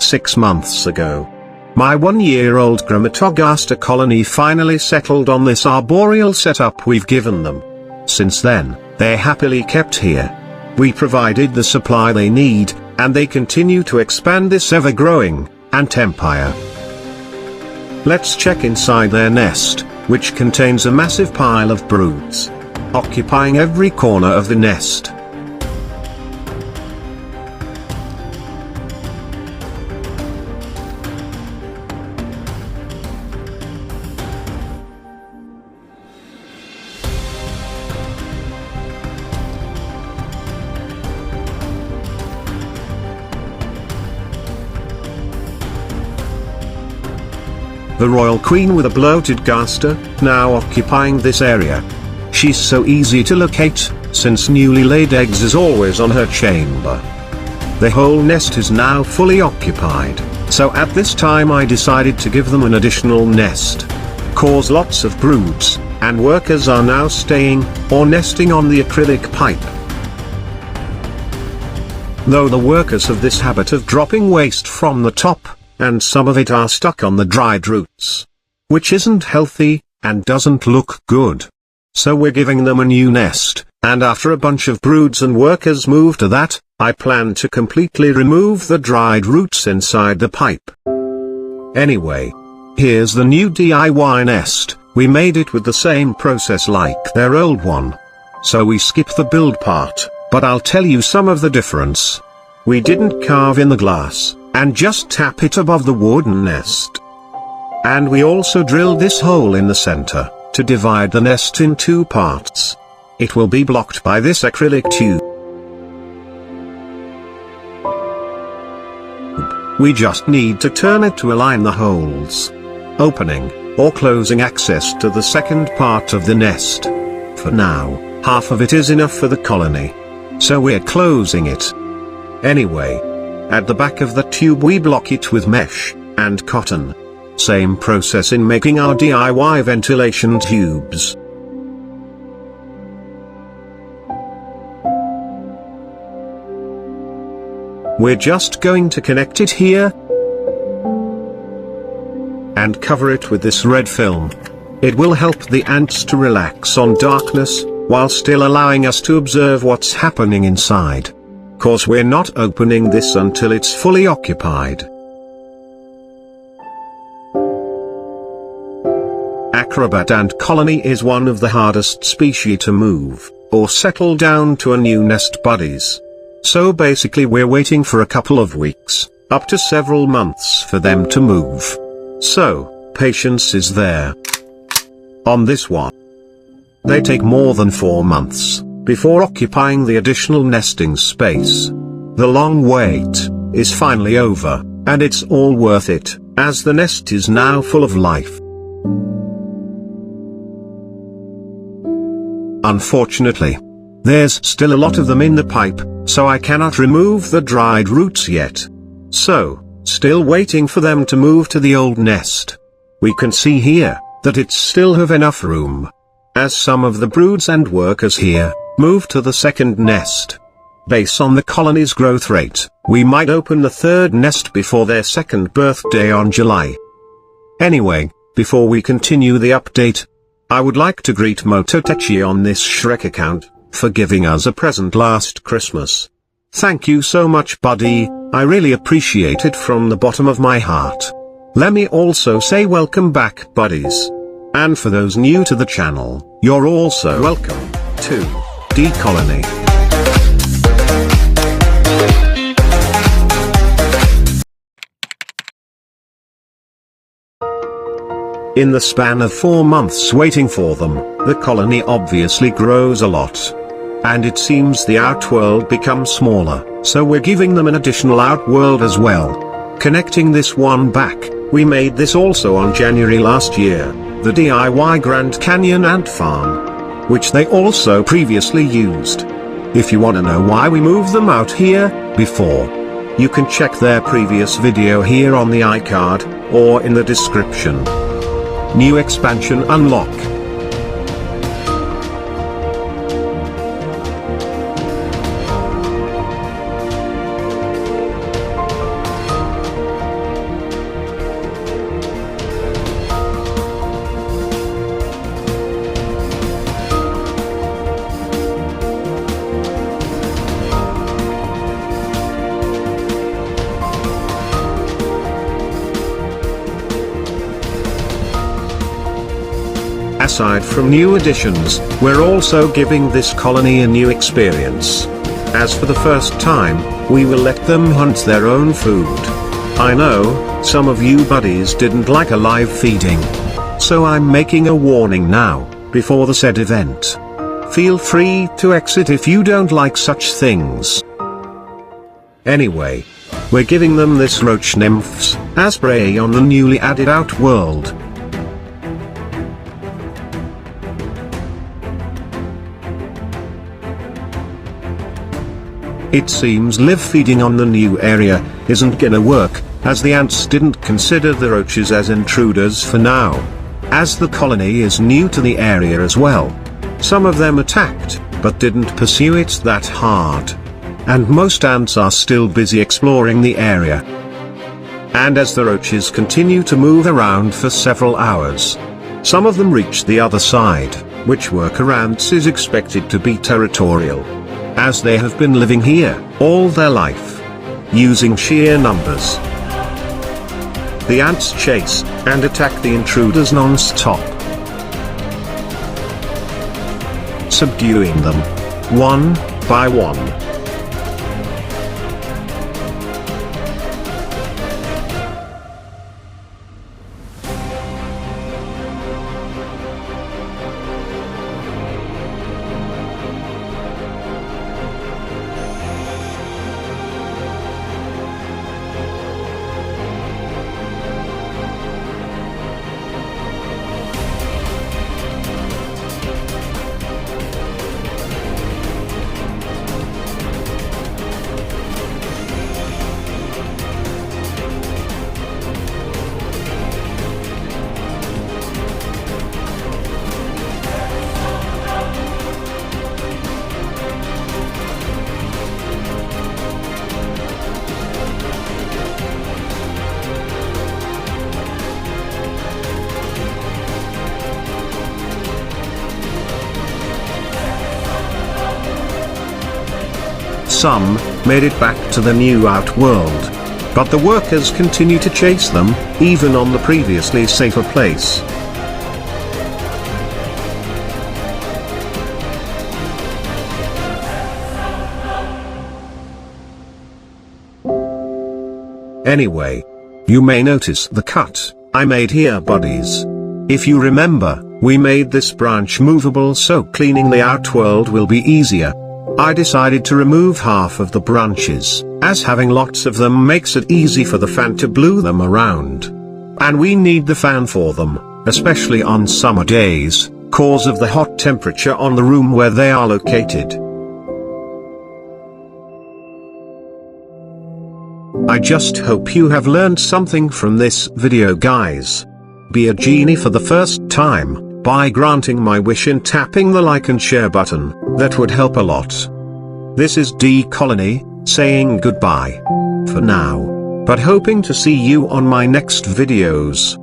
6 months ago. My 1-year-old Crematogaster colony finally settled on this arboreal setup we've given them. Since then, they're happily kept here. We provided the supply they need, and they continue to expand this ever-growing ant empire. Let's check inside their nest, which contains a massive pile of broods, occupying every corner of the nest. The royal queen with a bloated gaster, now occupying this area. She's so easy to locate, since newly laid eggs is always on her chamber. The whole nest is now fully occupied, so at this time I decided to give them an additional nest. Cause lots of broods, and workers are now staying, or nesting on the acrylic pipe. Though the workers have this habit of dropping waste from the top, and some of it are stuck on the dried roots, which isn't healthy, and doesn't look good. So we're giving them a new nest, and after a bunch of broods and workers move to that, I plan to completely remove the dried roots inside the pipe. Anyway, here's the new DIY nest. We made it with the same process like their old one. So we skip the build part, but I'll tell you some of the difference. We didn't carve in the glass, and just tap it above the wooden nest. And we also drilled this hole in the center, to divide the nest in 2 parts. It will be blocked by this acrylic tube. We just need to turn it to align the holes, opening, or closing access to the second part of the nest. For now, half of it is enough for the colony. So we're closing it. Anyway, at the back of the tube we block it with mesh and cotton. Same process in making our DIY ventilation tubes. We're just going to connect it here and cover it with this red film. It will help the ants to relax on darkness, while still allowing us to observe what's happening inside. Cause we're not opening this until it's fully occupied. Acrobat ant colony is one of the hardest species to move, or settle down to a new nest buddies. So basically we're waiting for a couple of weeks, up to several months for them to move. So, patience is there. On this one, they take more than 4 months before occupying the additional nesting space. The long wait is finally over, and it's all worth it, as the nest is now full of life. Unfortunately, there's still a lot of them in the pipe, so I cannot remove the dried roots yet. So, still waiting for them to move to the old nest. We can see here that it still have enough room, as some of the broods and workers here move to the second nest. Based on the colony's growth rate, we might open the third nest before their second birthday on July. Anyway, before we continue the update, I would like to greet Mototechi on this Shrek account, for giving us a present last Christmas. Thank you so much, buddy, I really appreciate it from the bottom of my heart. Let me also say welcome back, buddies. And for those new to the channel, you're also welcome to DColonyyt. In the span of 4 months waiting for them, the colony obviously grows a lot. And it seems the outworld becomes smaller, so we're giving them an additional outworld as well. Connecting this one back, we made this also on January last year, the DIY Grand Canyon Ant Farm, which they also previously used. If you want to know why we moved them out here before, you can check their previous video here on the iCard, or in the description. New expansion unlock. Aside from new additions, we're also giving this colony a new experience. As for the first time, we will let them hunt their own food. I know, some of you buddies didn't like alive feeding. So I'm making a warning now, before the said event. Feel free to exit if you don't like such things. Anyway, we're giving them this roach nymphs, as prey on the newly added Outworld. It seems live feeding on the new area isn't gonna work, as the ants didn't consider the roaches as intruders for now. As the colony is new to the area as well. Some of them attacked, but didn't pursue it that hard. And most ants are still busy exploring the area. And as the roaches continue to move around for several hours, some of them reach the other side, which worker ants is expected to be territorial, as they have been living here all their life, using sheer numbers. The ants chase and attack the intruders non-stop, subduing them one by one. Some made it back to the new Outworld, but the workers continue to chase them, even on the previously safer place. Anyway, you may notice the cut I made here, buddies. If you remember, we made this branch movable so cleaning the Outworld will be easier. I decided to remove half of the branches, as having lots of them makes it easy for the fan to blow them around. And we need the fan for them, especially on summer days, cause of the hot temperature on the room where they are located. I just hope you have learned something from this video, guys. Be a genie for the first time by granting my wish and tapping the like and share button. That would help a lot. This is DColonyyt, saying goodbye for now, but hoping to see you on my next videos.